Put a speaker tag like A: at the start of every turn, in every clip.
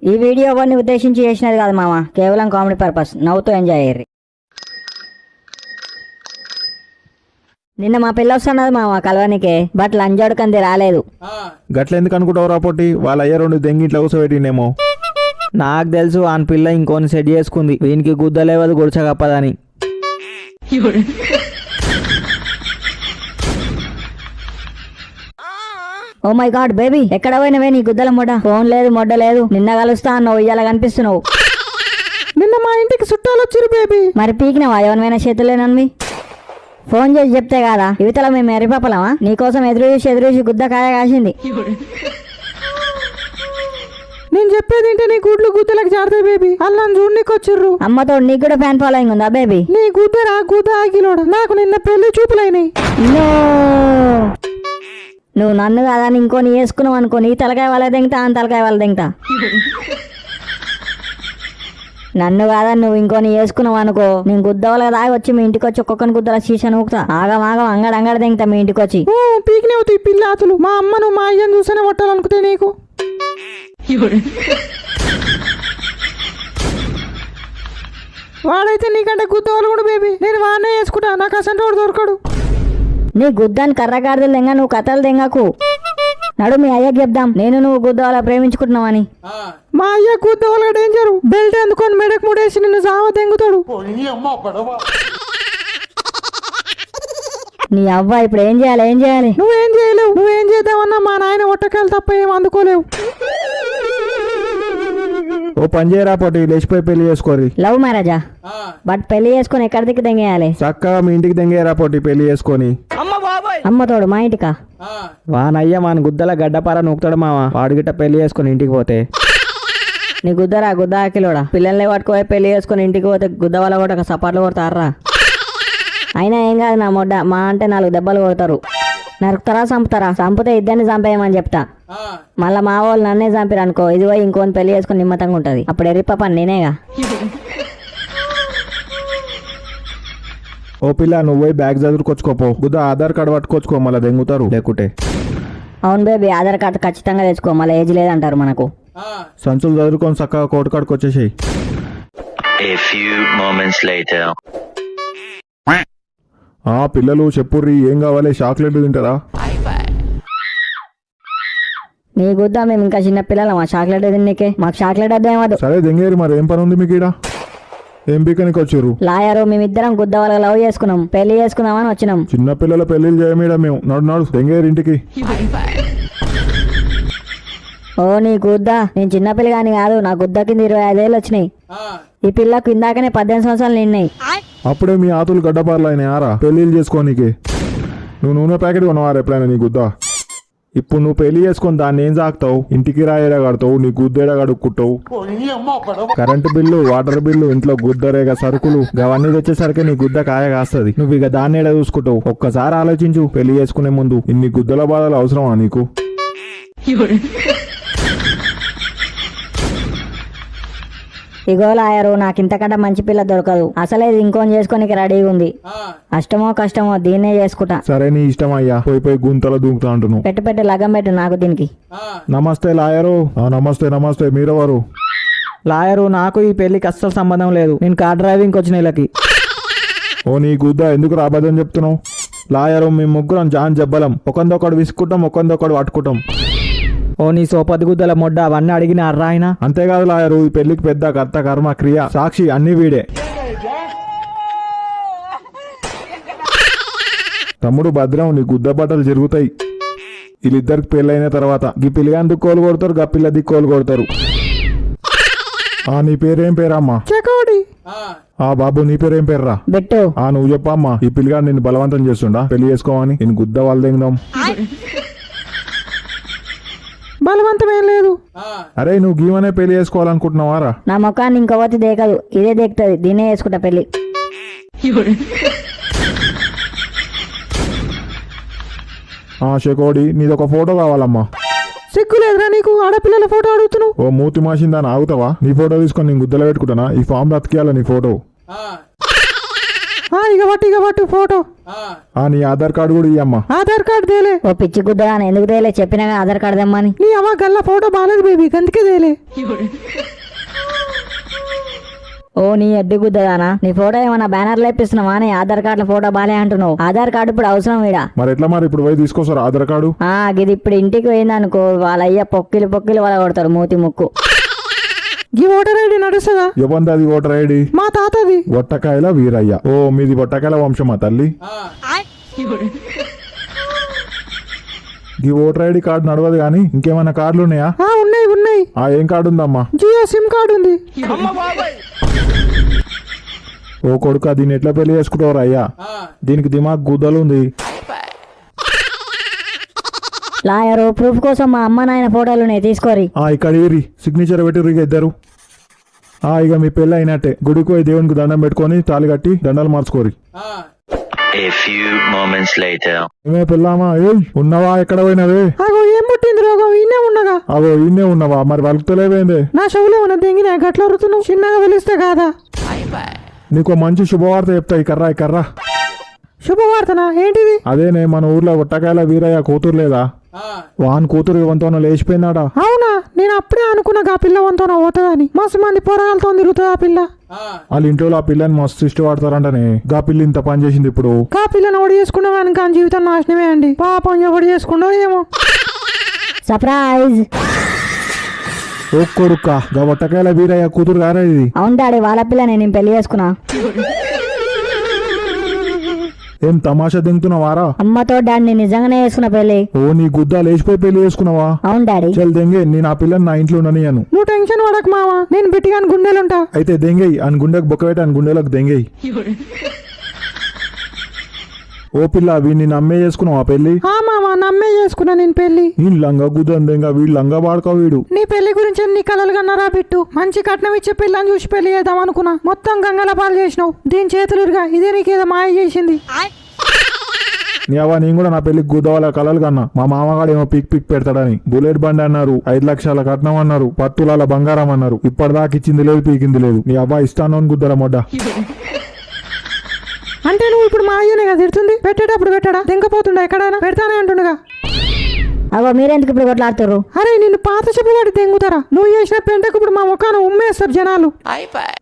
A: ఈ వీడియో ఎవరిని ఉద్దేశించి చేసినది కాదు మామ, కేవలం కామెడీ పర్పస్. నవ్వుతూ ఎంజాయ్ అయ్యారు. నిన్న మా పిల్ల వస్తున్నది మామ కలవనికే, బట్ లంజోడుకంది రాలేదు.
B: గట్లెందుకు అనుకుంటావు రాపోటి? వాళ్ళ అయ్య 2 దెంగిట్లో కూర్చోబెట్టిండేమో.
C: నాకు తెలుసు ఆన్ పిల్ల ఇంకోని సెట్ చేసుకుంది, వీనికి గుద్దలేవదు గుడిచగప్పదని.
A: ఓ మై గాడ్ బేబీ, ఎక్కడ పోయినవే నీ గుద్దల మొడ్డ? ఫోన్ లేదు, మొడ్డ లేదు. నిన్న కలుస్తా అన్నావు, ఇయ్యాల కనిపిస్తున్నావు.
C: నిన్న మా ఇంటికి చుట్టాలు వచ్చిరు బేబీ.
A: మరి పీకినవా ఎవరినైనా చేతులేనని? ఫోన్ చేసి చెప్తే కాదా? యువతల మేము ఎర్రిపప్పలమా? నీకోసం ఎదురు చూసి గుద్ద కాయ కాసింది.
C: నేను చెప్పేది ఏంటి? నీ గుడ్లు గుద్దలకు జారుతాయి బేబీ. అల్లని చూడనీకి వచ్చిర్రు.
A: అమ్మతో నీకు కూడా ఫ్యాన్ ఫాలోయింగ్ ఉందా బేబీ?
C: నీ గుద్దరా గుద్ద ఆగిలోడ. నాకు నిన్న పెళ్లి చూపులైనాయి.
A: నువ్వు నన్ను కాదా ఇంకోని వేసుకున్నావు అనుకో, నీ తలకాయ వాళ్ళ దింగుతా, అని తలకాయ వాళ్ళ దింగుతా. నన్ను కాదా నువ్వు ఇంకోని వేసుకున్నావు అనుకో, నేను గుద్దవల దాగి వచ్చి మీ ఇంటికి వచ్చి ఒక్కొక్కని గుద్దల సీసా నూకుతా. ఆగం అంగడ దింగుతా మీ ఇంటికి వచ్చి.
C: పీకినే అవుతాయి పిల్లాతులు. మా అమ్మను మా అయ్యను చూస్తేనే కొట్టాలనుకుతే నీకు. వాడైతే నీకంటే గుద్దవాళ్ళు కూడా బేబీ. నేను వాడినే వేసుకుంటా, నాకు అసలు వాడు దొరకడు.
A: నీ గుద్దాన్ని కర్రగాడిదలు దెంగ, నువ్వు కథలు దెంగకు. నడు మీ అయ్యకి చెప్దాం నేను నువ్వు గుద్దవాళ్ళ ప్రేమించుకుంటున్నావని.
C: మా అయ్య గుద్దవాళ్ళ డేంజరు. బెల్ట్ అందుకొని మెడకు ముడేసి నిన్ను జావ దెంగుతాడు.
A: నీ అవ్వ ఇప్పుడు ఏం చేయాలి?
C: నువ్వేం చేయలేవు. నువ్వేం చేద్దామన్నా మా నాయన ఒట్టకాయలు తప్ప ఏం అందుకోలేవు.
B: ఓ పని చేయరా పోటీ, లేచిపోయి పెళ్లి చేసుకోరి.
A: లవ్ మ్యారేజా? బట్ పెళ్లి చేసుకుని ఎక్కడ దిక్కు దెంగేయాలి?
B: చక్కగా మీ ఇంటికి దెంగేరా పోటీ పెళ్లి చేసుకొని.
A: అమ్మతోడు మా ఇంటికా?
C: వానయ్య మన గుద్దల గడ్డపార నూకుతాడు మావా. వాడు గిట్ట పెళ్లి చేసుకుని ఇంటికి పోతే.
A: నీ గుద్దరా గుద్ద ఆకిలోడా. పిల్లల్ని పట్టుకోయి పెళ్లి చేసుకుని ఇంటికి పోతే గుద్ద వల్ల కూడా సపాట్లు కొడతారా? అయినా ఏం కాదు నా మొడ్డ, మా అంటే 4 దెబ్బలు కొడతారు. నరుకుతారా చంపుతారా? చంపితే ఇద్దరిని చంపేయమని చెప్తా. మళ్ళా మా వాళ్ళు నన్నే చంపిరు అనుకో, ఇది పోయి ఇంకోని పెళ్లి చేసుకుని నిమ్మతంగా ఉంటది. అప్పుడు ఎర్రిపప్ప నేనేగా.
B: ఓ పిల్ల, నువ్వు పోయి బ్యాగ్ చదువుకొచ్చుకోపో. గుద్ద ఆధార్ కార్డు పట్టుకొచ్చుకో, మళ్ళీ దెంగుతారు లేకుంటే.
A: అవును బేబీ, ఆధార్ కార్డు ఖచ్చితంగా తెచ్చుకో, మళ్ళీ ఏజ్ లేదంటారు మనకు.
B: సంచులు చదువుకొని చక్కగా కోర్టు కాడికి వచ్చేసేయి. పిల్లలు చెప్పుర్రి, ఏం కావాలి? చాక్లెట్లు తింటారా?
A: నీ గుద్దా, మేము ఇంకా చిన్న పిల్లలు, మా చాక్లెట్ తిన్నీకే. మాకు చాక్లెట్ అర్థమేమదు.
B: సరే దెంగేరి, మరి ఏం పని ఉంది మీకు ఈడ? ఏం పీకనికి వచ్చారు?
A: లాయరు, మేమిద్దరం గుద్ద వాళ్ళకి లవ్ చేసుకున్నాం, పెళ్లి చేసుకున్నామని వచ్చినాం.
B: చిన్న పిల్లల పెళ్లిళ్ళు చేయమీడ మేము. నడు దెంగేరి ఇంటికి.
A: ఓ నీ గుద్దా, నేను చిన్న పిల్లగాని కాదు, నా గుద్ద కింద 25 ఏళ్ళు వచ్చినాయి. ఈ పిల్లకు ఇందాకనే 18 సంవత్సరాలు నిన్నాయి.
B: అప్పుడే మీ ఆతులు గడ్డపార్లు అయినాయి ఆరా పెళ్లిళ్ళు చేసుకోనికి. నువ్వు నూనె ప్యాకెట్ కొనవారు ఎప్పుడైనా నీ గుద్దా? ఇప్పుడు నువ్వు పెళ్లి చేసుకొని దాన్ని ఏం సాగుతావు? ఇంటికి రాయేడా కడతావు, నీ గుద్దేడా కడుక్కుంటావు. కరెంటు బిల్లు, వాటర్ బిల్లు, ఇంట్లో గుద్దరేగా సరుకులు అవన్నీ తెచ్చేసరికి నీ గుద్ద కాయ కాస్తుంది. నువ్వు ఇక దాన్ని ఏడా చూసుకుంటావు? ఒక్కసారి ఆలోచించు, పెళ్లి చేసుకునే ముందు ఇన్ని గుద్దల బాధలు అవసరమా నీకు?
A: ఇగో లాయరు, నాకు ఇంతకంటే మంచి పిల్ల దొరకదు. అసలే ఇది ఇంకోని చేసుకోనికి రెడీగా ఉంది. అష్టమో కష్టమో దీన్నే చేసుకుంటా.
B: సరే నీ ఇష్టం అయ్యా, పోయి గుంతలో దూకుతా అంటున్నావు.
A: పెట్టు లగం పెట్టు నాకు దీనికి.
B: నమస్తే లాయరు. నమస్తే మీరెవరు?
C: లాయరు, నాకు ఈ పెళ్లికి అస్సలు సంబంధం లేదు. నేను కార్ డ్రైవింగ్ వచ్చిన వీళ్ళకి.
B: ఓ నీ గుద్ద, ఎందుకు రాబోదని చెప్తున్నావు? లాయరు, మేము ముగ్గురం జాన్ జబ్బలం. ఒకందొకడు విసుకుంటాం, ఒకందొకడు పట్టుకుంటాం.
C: ఓ నీ సోపతి గుద్దల మొడ్డ, అవన్నీ అడిగిన అర్రాయన.
B: అంతేకాదు లాయరు, ఈ పెళ్లికి పెద్ద కర్త కర్మ క్రియ సాక్షి అన్ని వీడే. తమ్ముడు భద్రం, నీ గుద్ద బట్టలు జరుగుతాయి. వీళ్ళిద్దరికి పెళ్ళైన తర్వాత ఈ పిల్లగాని దిక్కోలు కొడతారు, గప్పిల్ల దిక్కోలు కొడతారు. నీ పేరేం పేరమ్మా?
C: చెకోడి.
B: బాబు నీ పేరేం పేర్రా?
A: బెట్టు.
B: నువ్వు చెప్పమ్మా. ఈ పిల్లగాడు నిన్ను బలవంతం చేస్తుండా పెళ్లి చేసుకోమని? నేను గుద్ద వాళ్ళు దిందాం.
C: బలవంతం ఏం లేదు.
B: అరే నువ్వు గీవనే పెళ్లి చేసుకోవాలనుకుంటున్నావారా?
A: నా ముఖాన్ని ఇంకొకటి దేకదు, ఇదే దేకుతుంది. దీన్నే చేసుకుంటా పెళ్లి.
B: షెకోడి, నీదొక ఫోటో కావాలమ్మా.
C: సిగ్గులేదురా నీకు? ఆడపిల్లల ఫోటో అడుగుతున్నావు?
B: ఓ మూతి మాసిందాన్ని ఆగుతావా? నీ ఫోటో తీసుకొని నేను గుద్దలో పెట్టుకుంటానా? ఈ ఫామ్ రతికేయాల నీ ఫోటో.
D: ఇక పట్టు ఫోటో.
B: నీ ఆధార్ కార్డు కూడా ఇయ్యమ్మా.
D: ఆధార్ కార్డు తేలే.
A: ఓ పిచ్చి గుద్దా ఎందుకు తేలే చెప్పినా ఆధార్ కార్డు తెమ్మని.
D: నీ అమ్మ గల్ల ఫోటో బాలేదు బేబీ గందుకే తేలే.
A: ఓ నీ ఎడ్డు గుద్దదానా, నీ ఫోటో ఏమన్నా బ్యానర్ లేపిస్తున్నావా? నీ ఆధార్ కార్డుల ఫోటో బాలే అంటున్నావు. ఆధార్ కార్డు ఇప్పుడు అవసరం ఈడ.
B: మరి ఎట్లా మరి ఇప్పుడు పోయి తీసుకొస్తారు ఆధార్ కార్డు?
A: ఇది ఇప్పుడు ఇంటికి పోయిందనుకో వాళ్ళ అయ్య పొక్కిలు వాళ్ళ కొడతారు మూతి ముక్కు.
D: ఈ ఓటర్ ఐడి నడుస్తుందా?
B: ఇవ్వండి అది ఓటర్ ఐడి.
D: మా తాతది.
B: బొట్టకాయల వీరయ్య. ఓ మీది బొట్టకాయల వంశమా తల్లి? ఈ ఓటర్ ఐడి కార్డు నడవదు గానీ ఇంకేమైనా కార్డులు ఉన్నాయా?
D: ఉన్నాయి.
B: ఏం కార్డు ఉందమ్మా?
D: జియో సిమ్ కార్డు ఉంది.
B: ఓ కొడుక దీన్ని ఎట్లా పెళ్లి చేసుకుంటావు అయ్యా? దీనికి దిమాగ్ గుద్దలు ఉంది.
A: లాయరు ప్రూఫ్ కోసం మా అమ్మ నాయన ఫోటోలు ఉన్నాయి తీసుకోరి.
B: ఇక్కడ ఏరి సిగ్నేచర్ పెట్టి ఇద్దరు. ఇక మీ పెళ్ళి అయినట్టే. గుడికి పోయి దేవునికి దండం పెట్టుకొని తాళి కట్టి దండాలు మార్చుకోరి.
E: A few moments later.
B: ఏమే పెళ్ళామా? ఉన్నవా? ఎక్కడ పోయినవే?
D: ఏం పుట్టింది రోగం? ఈయనే ఉండగా.
B: ఈయనే ఉన్నవా? మరి వలుకుతలేవేందే?
D: నా చెవులే ఉన్న దెంగిన గట్ల రుతున్నావు. చిన్నగా వెలిస్తే కాదా?
B: నీకు మంచి శుభవార్త చెప్తా. ఈ కర్రా
D: శుభవార్తనా? ఏంటిది?
B: అదేనే మన ఊర్లో ఒట్టకాయల వీరయ్య కూతురు లేదా? వాన్ కూతురు వంతోనో లేచిపోయినాడా?
D: అవునా? నేను అప్పుడే అనుకున్నా ఆ పిల్ల వంతోనో పోతుందని. మస్తు మంది పొరగాలతో తిరుగుతుంది ఆ పిల్ల.
B: వాళ్ళ ఇంట్లో ఆ పిల్లని మస్తు ఇష్టపడతారంటనే. గా పిల్ల ఇంత పని చేసింది. ఇప్పుడు
D: కా పిల్లని ఒడి చేసుకున్నా కానీ జీవితం నాశనమే అండి. పాపం ఎవడు చేసుకుండో ఏమో.
A: సర్ప్రైజ్.
B: ఓ కొడుక్క గా ఒట్టకాయల వీరయ్య కూతురు గారా ఇది?
A: అవును డాడీ వాళ్ళ పిల్ల నేను పెళ్లి చేసుకున్నా.
B: ఏం తమాషా దింగుతున్నావారా?
A: అమ్మతో డాడీ నేను నిజంగానే చేసుకున్న పెళ్లి.
B: ఓ నీ గుద్దా లేచిపోయి పెళ్లి చేసుకున్నావా?
A: అవును డాడీ.
B: చల్ దెంగే, నేను ఆ పిల్లని నా ఇంట్లో ఉండనియను.
D: నువ్వు టెన్షన్ పడకు మావా, నేను బిట్టిగాని గుండెలుంటా.
B: అయితే దెంగేయి అని గుండెకు బొక్క పెట్టి అని గుండెలకు దెంగేయి. ఓ పిల్ల వీడిని నమ్మే చేసుకున్నావా పెళ్లి?
D: మావా నమ్మే చేసుకున్నా నేను పెళ్లి.
B: నేను లంగా గుద్దని దెంగ వీడు లంగా వాడుకో. వీడు
D: నీ పెళ్లి గురించి ఎన్ని కలలు కన్నారా బిట్టు. మంచి కట్నం ఇచ్చే పిల్లని చూసి పెళ్లి చేద్దాం అనుకున్నా. మొత్తం గంగల పాలు చేసినావు. దీని చేతులుగా ఇదే నీకేదో మాయ చేసింది.
B: నేను కూడా నా పెళ్లికి గుద్దవాళ్ళ కలలు కన్నా. మా మామగాడు ఏమో పిక్ పెడతాడని. బుల్లెట్ బండి అన్నారు, 5 లక్షల కట్నం అన్నారు, 10 తులాల బంగారం అన్నారు. ఇప్పటిదాకా ఇచ్చింది లేదు, పీకింది లేదు. నీ అబ్బా ఇస్తాను అని గుద్దల మొడ్డ.
D: అంటే నువ్వు ఇప్పుడు మా అయ్యనే కదా తిడుతుంది? పెట్టేటప్పుడు పెట్టడా? తెంకపోతుండా? ఎక్కడైనా పెడతానే అంటుండగా.
A: మీరెందుకు ఇప్పుడు కొట్లాడుతారు?
D: అరే నిన్ను పాత చెప్పబడి తెంగుతారా? నువ్వు చేసిన పెంటకు ఇప్పుడు మా ముఖాన్ని ఉమ్మేస్తారు జనాలు.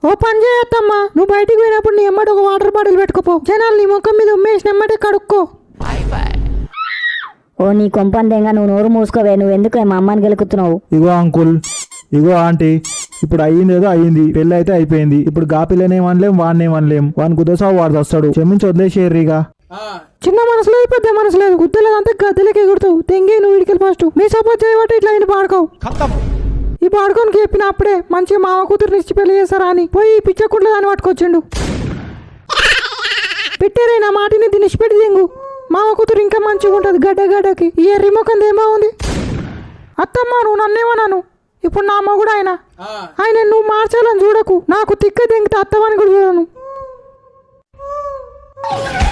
D: ఓ పని చేయొద్దమ్మా, నువ్వు బయటికి పోయినప్పుడు నీ ఎమ్మటి ఒక వాటర్ బాటిల్ పెట్టుకోపో. జనాలు నీ ముఖం మీద ఉమ్మేసిన ఎమ్మటే కడుక్కో.
A: ఓ నీ కొంపందేగా నువ్వు నోరు మూసుకోవే. నువ్వు ఎందుకు మా అమ్మని గెలుకుతున్నావు?
C: ఇగో అంకుల్, ఇగో ఆంటీ, ఇప్పుడు అయ్యింది ఏదో అయ్యింది. పెళ్లి అయితే అయిపోయింది. ఇప్పుడు గా పిల్లనేమనలేం, వాడినేమనలేం. వాడిని కుదసావు వాడు వస్తాడు. క్షమించి వదిలేసేర్రిగా.
D: చిన్న మనసు లేదు, పెద్ద మనసు లేదు. గుద్దలేదంతా గద్దెలకి ఎగురుతావు. తెంగే నువ్వు ఇడికెళ్ళి ఫస్ట్. మీ సపోర్ట్ చేయబట్టి ఇట్లా అయిన పాడుకోవు. ఈ పాడుకోనికి చెప్పిన అప్పుడే మంచిగా మామ కూతురు ఇచ్చి పెళ్లి చేస్తారా అని పోయి పిచ్చకుట్లు దాన్ని పట్టుకొచ్చిండు. పెట్టారే నా మాటిని దినిసిపెట్టి తెంగు. మామ కూతురు ఇంకా మంచిగా ఉంటుంది గడ్డకి. ఈ ఎర్రిమొకంది ఏమో ఉంది. అత్తమ్మ నువ్వు నన్నేమన్నాను? ఇప్పుడు నా మొగుడు ఆయన నువ్వు మార్చాలని చూడకు. నాకు తిక్క దెంగితే అత్తమని కూడా చూడను.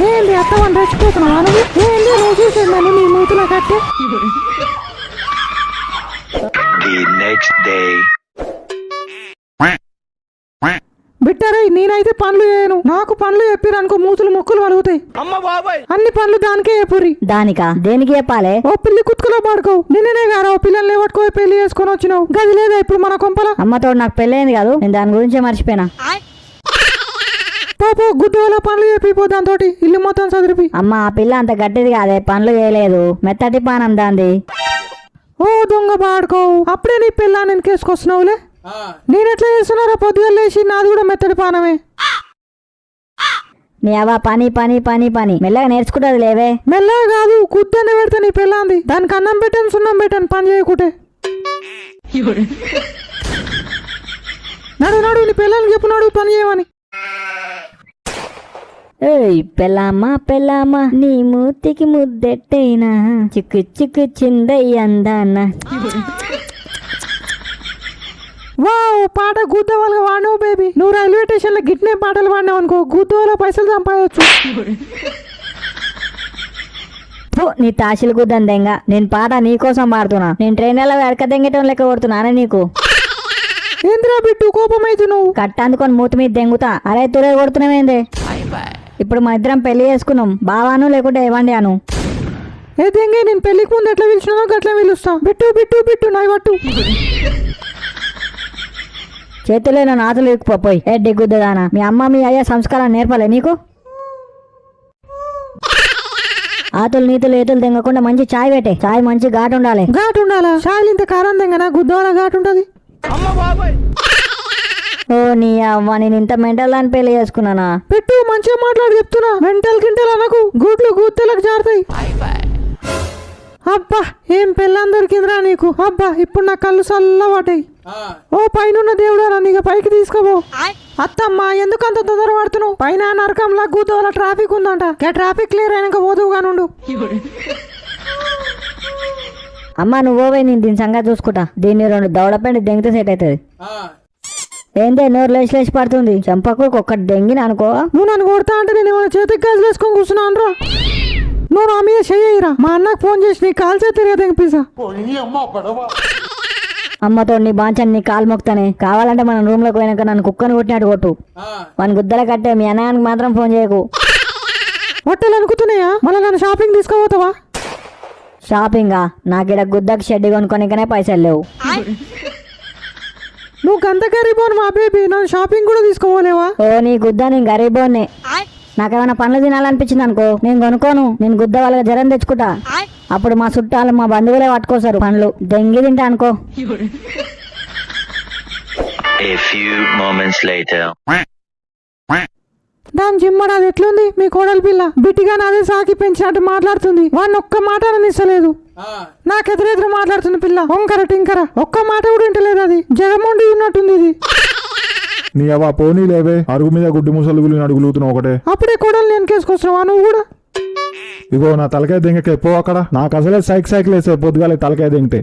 D: ఏంటి అత్తమని రెచ్చిపోతున్నావా నువ్వు? ఏంటి నువ్వు చూసేది నన్ను నీ మూతులో కట్టే?
E: The next day.
D: బిట్టారై నేనైతే పనులు చేయను. నాకు పనులు చెప్పిరనుకో మూతులు మొక్కులు వలుగుతాయి. అన్ని పనులు దానికే చెప్పుర్రి.
A: దానికా? దేనికి చెప్పాలి?
D: ఓ పిల్లి కుతుకులో పడుకోవు. నిన్ననే గారా ఓ పిల్లల్ని పట్టుకో పెళ్లి చేసుకొని వచ్చినావు. గది లేదా ఇప్పుడు మన కొంపల?
A: అమ్మతో నాకు పెళ్ళైంది కాదు, నేను దాని గురించే మర్చిపోయినా.
D: పోపో గుద్దోలో పనులు చెప్పిపో, దాంతో ఇల్లు మొత్తం చదిరిపి.
A: అమ్మ ఆ పిల్ల అంత గట్టిది కాదే, పనులు చేయలేదు. మెత్తటి పానం దాంది.
D: ఓ దొంగ పాడుకోవు. అప్పుడే నీ పిల్లని వెనకేసుకొస్తున్నావులే. నేనెట్లా చేస్తున్నారా? పొద్దుగా లేచి నాది కూడా మెత్తడి పానమే.
A: నీ అవ్వ పని పని పని పని మెల్లగా నేర్చుకుంటుంది లేవే.
D: మెల్లగా కాదు, కుద్దనే పెడితే నీ పిల్లంది. దానికి అన్నం పెట్టాను, సున్నం పెట్టాను పని చేయకుంటే. నడు నీ పిల్లలకి చెప్పున్నాడు పని చేయమని.
A: ఏయ్ పెళ్ళామా నీ మూతికి ముద్దెట్టైనా చిక్కు చిందయ్యందాన్న.
D: వావ్ పాట గుద్దవాళ్ళగా వాడినావు బేబీ. నువ్వు రైల్వే స్టేషన్ లో గిట్నే పాటలు వాడినావు అనుకో, గుద్దవాళ్ళ పైసలు సంపాదొచ్చు.
A: నీ తాసిలు గుద్దందెంగా. నేను పాట నీకోసం పాడుతున్నా. నేను ట్రైన్లలో వెడక దెంగటం లెక్క కొడుతున్నానే నీకు.
D: ఏంద్రా బిట్టు కోపం అయితే నువ్వు?
A: కట్ట అందుకొని మూతి మీద దెంగుతా. అరే తురే కొడుతున్నావేందే? ఇప్పుడు మా ఇద్దరం పెళ్లి చేసుకున్నాం, బావాను లేకుంటే ఏవండి అను.
D: ఏ దెంగే, నేను పెళ్లికి ముందు ఎట్లా పిలిచినానో గట్లా పిలుస్తా. బిట్టు బిట్టు బిట్టు నాయి పట్టు.
A: చేతులేనో నాతులు ఇక్కుపోయి ఎడ్డి గుద్దదానా. మీ అమ్మ మీ అయ్య సంస్కారం నేర్పలే నీకు? ఆతులు నీతులు ఏతులు తెంగకుండా మంచి చాయ్ పెట్టే. చాయ్ మంచి ఘాటు ఉండాలి.
D: ఘాటు ఉండాలా? షాయిలు ఇంత కారం తెంగనా? గుద్దవాల ఘాటు ఉంటది.
A: ఓ నీ అవ్వ, నేను ఇంత మెంటల్ దాన్ని పెళ్లి చేసుకున్నానా?
D: పెట్టు, మంచిగా మాట్లాడి చెప్తున్నా. మెంటల్ గింటల్ అనకు, గుడ్లు గుత్తలకు జారుతాయి. అబ్బా, ఏం పెళ్ళం దొరికిందిరా నీకు. అబ్బా, ఇప్పుడు నా కళ్ళు చల్ల పడ్డాయి. ఓ పైన దేవుడా, నన్ను ఇక పైకి తీసుకోబో. అత్తమ్మా, ఎందుకు అంత తొందర పడుతున్నావు? పైన నరకంలా గుద్దోల ట్రాఫిక్ ఉందంట. ట్రాఫిక్ క్లియర్ అయినాక పోదువుగా నుండు.
A: అమ్మ నువ్వు పోయి, నేను దీని సంగతి చూసుకుంటా. దీన్ని 2 దవడపెండి దెంగితే సెట్ అవుతుంది. ఏందే నోరు లేచి లేచి పడుతుంది? చంపకు ఒక్కటి దెంగిన అనుకో.
D: నువ్వు నన్ను కొడతా అంటే నేను ఏమైనా చేతికి గాజులు వేసుకొని కూర్చున్నాను రా. నువ్వు నా మీద చెయ్యరా. మా అన్నకు ఫోన్ చేసి నీ కాల్ చేతిగా తెంగిపిసా.
A: అమ్మతో నీ బాంచని నీ కాలు మొక్తానే. కావాలంటే మన రూమ్ లోకి పోయినాక నన్ను కుక్కను కొట్టినట్టు కొట్టు. వాని గుద్దల కట్టే. మీ అన్నయానికి మాత్రం ఫోన్ చేయకు.
D: బట్టలు అనుకుతున్నాయా? మళ్ళీ నన్ను షాపింగ్ తీసుకోపోతావా?
A: షాపింగా? నాకిడ గుద్దకు షెడ్ కొనుక్కోనికనే పైసలు లేవు.
D: నువ్వు గంత గరీబోను మా బేబీ, నన్ను షాపింగ్ కూడా తీసుకోవాలేవా?
A: ఓ నీ గుద్ద, నేను గరీబోన్నే. నాకేమైనా పండ్లు తినాలనిపించింది అనుకో, నేను కొనుక్కోను. నేను గుద్ద వాళ్ళకి జ్వరం తెచ్చుకుంటా. అప్పుడు మా చుట్టాలు మా బంధువులే పట్టుకోసారు పండ్లు. దెంగి తింటా అనుకో.
E: A few moments later.
D: దాని జిమ్మడా అది ఎట్లుంది? మీ కోడలి పిల్ల బిట్టిగా నాదే సాకి పెంచినట్టు మాట్లాడుతుంది. వాడిని ఒక్క మాట అననిస్తలేదు. నాకెదురెదురు మాట్లాడుతుంది పిల్ల. వంకర టింకర, ఒక్క మాట కూడా వింటలేదు. అది జగముండి ఉన్నట్టుంది ఇది.
B: నీ అవ్వ పోనీ లేవే, అరుగు మీద గుడ్డి ముసలుగులు అడుగులుగుతున్నావు ఒకటే.
D: అప్పుడే కోడలు నేను కేసుకొస్తున్నావా నువ్వు కూడా?
B: ఇగో నా తలకాయ దెంగకే పో అక్కడ. నాకు అసలే సైకిల్ వేసే పొద్దుగాలే తలకాయ దెంగితే.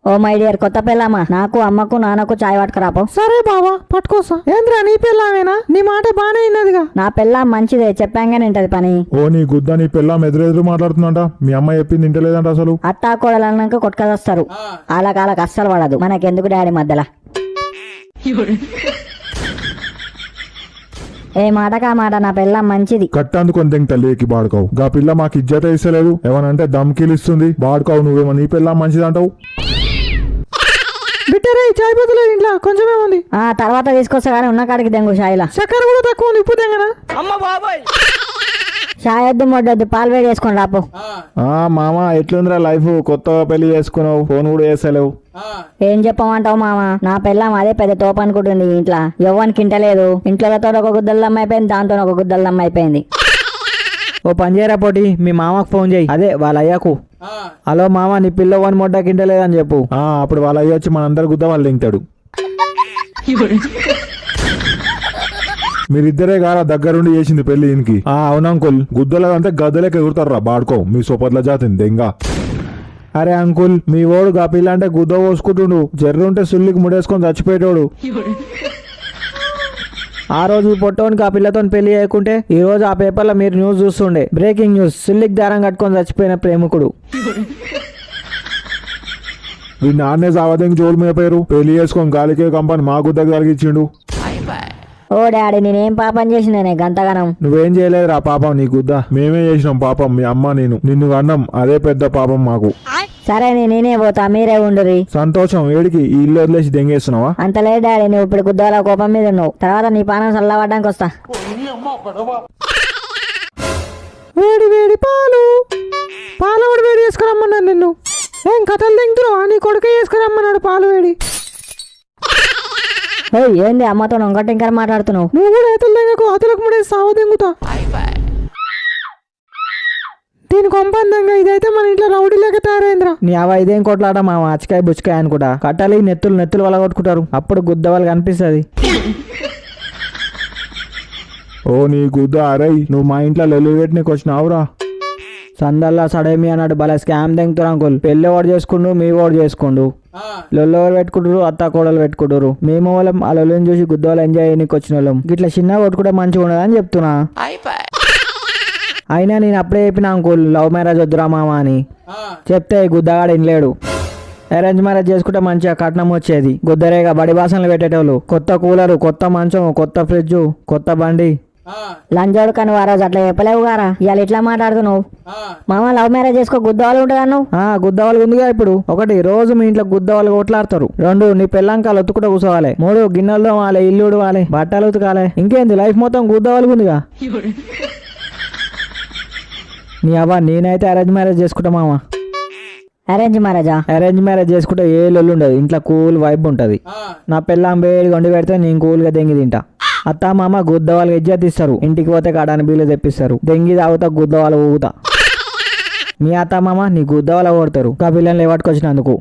A: ఓ మై డియర్ కొత్త పిల్లమ్మా, నాకు అమ్మకు నాన్నకు చాయ్ పట్టుకురాపో.
D: సరే బావా, పట్టుకోసా. ఏంద్రా నీ పిల్లమేనా? నీ మాట బానే అయినదిగా.
A: నా పిల్ల మంచిదే, చెప్పాగానే ఉంటది పని.
B: ఓ నీ గుద్ద, నీ పిల్లం ఎదురెదురు మాట్లాడుతుందంట. మీ అమ్మ చెప్పింది ఇంటలేదంట అసలు.
A: అత్తా కోడలు అన్నాక కొట్టుకొస్తారు. వాళ్ళకి అస్సలు పడదు. మనకెందుకు డాడీ మధ్యలో. ఏ మాటకా మాట, నా పిల్ల మంచిది.
B: కట్టందుకొని దెంగ తల్లికి బాడుకోవు. గా పిల్ల మాకు ఇజ్జత ఇస్తలేదు. ఏమనంటే దమ్కిలు ఇస్తుంది. బాడుకోవు. నువ్వేమో నీ పిల్ల మంచిది అంటావు.
D: బిట్టరే, చాయ్ బదులేదు ఇంట్లో కొంచెమే ఉంది.
A: తర్వాత తీసుకొస్తా కానీ ఉన్న కాడికి దెంగు షాయిలా.
D: చక్కెర కూడా తక్కువ ఉంది, ఇప్పుడు తెంగనా?
A: షాయ్ వద్దు మొడ్డొద్దు, పాలు వేడి చేసుకొని రాపో.
C: మామ ఎట్లుందిరా లైఫ్? కొత్తగా పెళ్లి చేసుకున్నావు, ఫోన్ కూడా చేస్తలేవు.
A: ఏం చెప్పమంటావు మామ, నా పిల్లం అదే పెద్ద తోపు అనుకుంటుంది. ఇంట్లో ఎవ్వనికి ఇంటలేదు. ఇంట్లోతో ఒక గుద్దలమ్మ అయిపోయింది, దాంతో ఒక గుద్దలమ్మ అయిపోయింది.
C: ఓ పని చేయరా పోటీ, మీ మామకు ఫోన్ చేయి. అదే వాళ్ళ అయ్యాకు. హలో మామ, నీ పిల్ల 1 మొడ్డ కింటలేదని చెప్పు.
B: అప్పుడు వాళ్ళ అయ్యి వచ్చి మనందరు గుద్ద వాళ్ళు దెంగుతాడు. మీరిద్దరే గారా దగ్గరుండి చేసింది పెళ్లి ఈయనకి. అవును అంకుల్, గుద్దలంటే గద్దలకి ఎగురుతారా బాడుకో. మీ సోపర్ల జాతిని దెంగ.
C: అరే అంకుల్, మీ ఓడు గా పిల్ల అంటే గుద్ద పోసుకుంటుండు. జర్రుంటే సుల్లికి ముడేసుకొని చచ్చిపోయేటోడు. ఆ రోజు ఈ పొట్టోనికి ఆ పిల్లతో పెళ్లి చేయకుంటే ఈ రోజు ఆ పేపర్లో మీరు న్యూస్ చూస్తుండే. బ్రేకింగ్ న్యూస్, సుల్లికి దారం కట్టుకొని చచ్చిపోయిన ప్రేమికుడు.
B: వీడిని ఆడనే సావదెంగి జోలు మీద పేరు. పెళ్లి చేసుకొని గాలికే కంపని మా గుద్దకు కలిగించిండు.
A: ఓ డాడీ, నేనేం పాపం చేసిందనే గంతగానం?
C: నువ్వేం చేయలేదు రా పాపం, నీ గుద్ద.
B: మేమే చేసినాం పాపం. మీ అమ్మ నేను నిన్ను అన్నం, అదే పెద్ద పాపం మాకు.
A: సరే నేనే పోతా, మీరే ఉండురి.
B: సంతోషం. ఏడికి ఈ ఇల్లు వదిలేసి దెంగేస్తున్నావా?
A: అంతలే డాడీ, నువ్వు ఇప్పుడు గుద్దాల కోపం మీద ఉన్నావు. తర్వాత నీ పానం చల్లబడ్డానికి వస్తా.
D: వేడి వేడి పాలు, పాలు కూడా వేడి చేసుకురమ్మన్నాను నిన్ను. ఏం కథలు తింటున్నావా? నీ కొడుకే చేసుకురమ్మన్నాడు పాలు వేడి.
A: ఏంది అమ్మతో ఇంకోటి ఇంకా మాట్లాడుతున్నావు?
D: నువ్వు కూడా ఏతలు తెంగకు, అతలకు ముడే సావ దెంగుతా. దీనికి ఒప్పందంగా ఇదైతే మన ఇంట్లో రౌడీ లేక తయారైందిరా.
C: నీ ఇదేం కొట్లాట మా అచ్చకాయ బుచ్చకాయ అనుకుంటా. కట్టాలి నెత్తులు వల్ల కొట్టుకుంటారు. అప్పుడు గుద్ద వాళ్ళు కనిపిస్తుంది.
B: ఓ నీ గుద్ద, అరై నువ్వు మా ఇంట్లో లొల్లి నీకు వచ్చినావురా.
C: సందల్లా సడేమి అన్నాడు. భలే స్కామ్ తెంగుతారు అంకుల్. పెళ్లి ఓడి చేసుకుండు, మీ ఓడి చేసుకుండు. లొల్లెవరు పెట్టుకుంటారు, అత్త కోడలు పెట్టుకుంటారు. మేము వాళ్ళం ఆ లొల్లని చూసి గుద్ద వాళ్ళు ఎంజాయ్ చేయడానికి వచ్చిన వాళ్ళం. ఇట్లా చిన్నగా కొట్టుకుంటే మంచిగా ఉండదని చెప్తున్నా. అయినా నేను అప్పుడే చెప్పిన అంకుల్, లవ్ మ్యారేజ్ వద్దురా మామ అని చెప్తే గుద్దగాడు వినలేడు. అరేంజ్ మ్యారేజ్ చేసుకుంటే మంచిగా కట్నం వచ్చేది. గుద్దరేగా బడి బాసనలు పెట్టేటోళ్ళు. కొత్త కూలరు, కొత్త మంచం, కొత్త ఫ్రిడ్జ్, కొత్త బండి.
A: లంచోడు కానీ ఆ రోజు అట్లా చెప్పలేవు గారా ఇవాళ ఇట్లా మాట్లాడుతున్నావు మామ లవ్ మ్యారేజ్ చేసుకో గుద్దవాళ్ళు ఉంటుంది అన్నావు
C: గుద్దవాళ్ళు ఉందిగా ఇప్పుడు. 1 రోజు మీ ఇంట్లో గుద్దవాళ్ళు కొట్లాడతారు. 2 నీ పెళ్ళంకాలు ఒత్తుకుంటూ కూర్చోవాలి. 3 గిన్నెలు తోమాలి, ఇల్లు ఉడవాలి, బట్టలు ఉతకాలి. ఇంకేంది లైఫ్ మొత్తం గుద్దవాళ్ళు ఉందిగా. నీ అవ్వ నేనైతే అరేంజ్ మ్యారేజ్ చేసుకుంటా మామ.
A: అరేంజ్ మ్యారేజా?
C: అరేంజ్ మ్యారేజ్ చేసుకుంటే ఏ లొల్లు ఉండదు, ఇంట్లో కూల్ వైబ్ ఉంటుంది. నా పెళ్ళాం వేడి వండి పెడితే నేను కూల్గా దెంగి తింటా. అత్త మామ గుద్దవాళ్ళకి ఇజ్జత్ ఇస్తారు. ఇంటికి పోతే కాడాని బీలు తెప్పిస్తారు. దెంగి తాగుతా గుద్దవాళ్ళు ఊగుతా. మీ అత్త మామ నీ గుద్దవాళ్ళ కొడతారు ఇంకా పిల్లల్ని పట్టుకొచ్చినందుకు.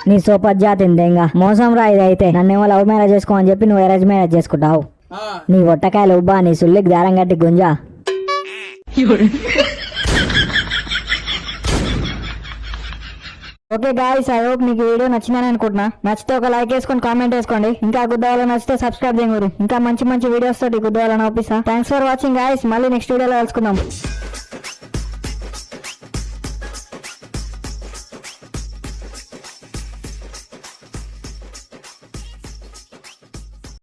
A: నీ సోపత్ జాతి దెంగా మోసం రా ఇదైతే. నన్నేమో లవ్ మ్యారేజ్ చేసుకోమని చెప్పి నువ్వు అరేంజ్ మ్యారేజ్ చేసుకుంటావు. నీ ఒట్టకాయలు ఉబ్బా, నీ సుల్లికి దారం కట్టి Gunja. Okay guys, I hope మీకు వీడియో నచ్చిందని అనుకుంటున్నా. నచ్చితే ఒక లైక్ వేసుకొని కామెంట్ వేసుకోండి. ఇంకా గుద్దవాళ్ళు నచ్చితే సబ్స్క్రైబ్ చేయండి. ఇంకా మంచి మంచి వీడియోస్ తోటి గుద్దవాళ్ళని ఓపిస్తా. Thanks for watching guys. మళ్ళీ నెక్స్ట్ వీడియోలో కలుసుకుందాం.